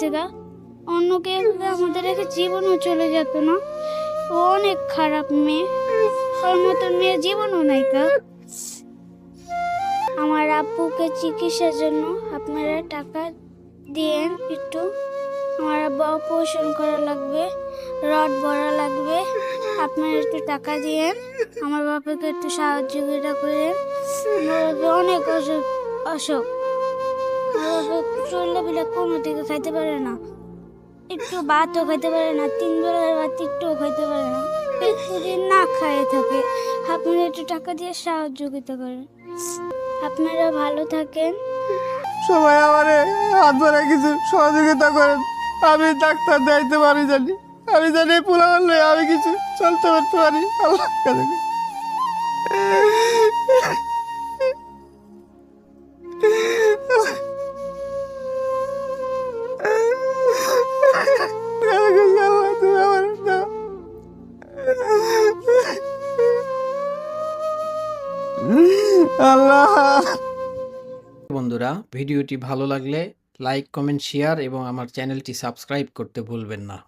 গেছে গা, অন্য কেউ হলে আমাদের রেখে জীবনও চলে যেত না। ও অনেক খারাপ মেয়ে, ওর মতন মেয়ে জীবনও নাই গা। আমার আব্বুকে চিকিৎসার জন্য আপনারা টাকা দিয়েন একটু। আমার আব্বু অপারেশন করা লাগবে, রড ভরা লাগবে, আপনারা একটু টাকা দিয়েন। আমার বাবাকে একটু সাহায্য করেন। আমার বাবা অনেক অসুখ, আমার বাবা চল্লা কোনো দিকে খাইতে পারে না, একটু ভাতও খাইতে পারে না, 3 বেলার ভাত একটুও খাইতে পারে না, একটুদিন না খাইয়ে থাকে। আপনারা একটু টাকা দিয়ে সাহায্য করেন। আপনারা ভালো থাকেন। সবাই আমারে হাত ধরে কিছু সহযোগিতা করেন। আমি ডাক্তার দেখাইতে পারি জানি, আমি জানি পোলা হলে আমি কিছু চলতে পারতে পারি। আল্লাহ কাছে আল্লাহ। বন্ধুরা, ভিডিওটি ভালো লাগলে লাইক, কমেন্ট, শেয়ার এবং আমার চ্যানেলটি সাবস্ক্রাইব করতে ভুলবেন না।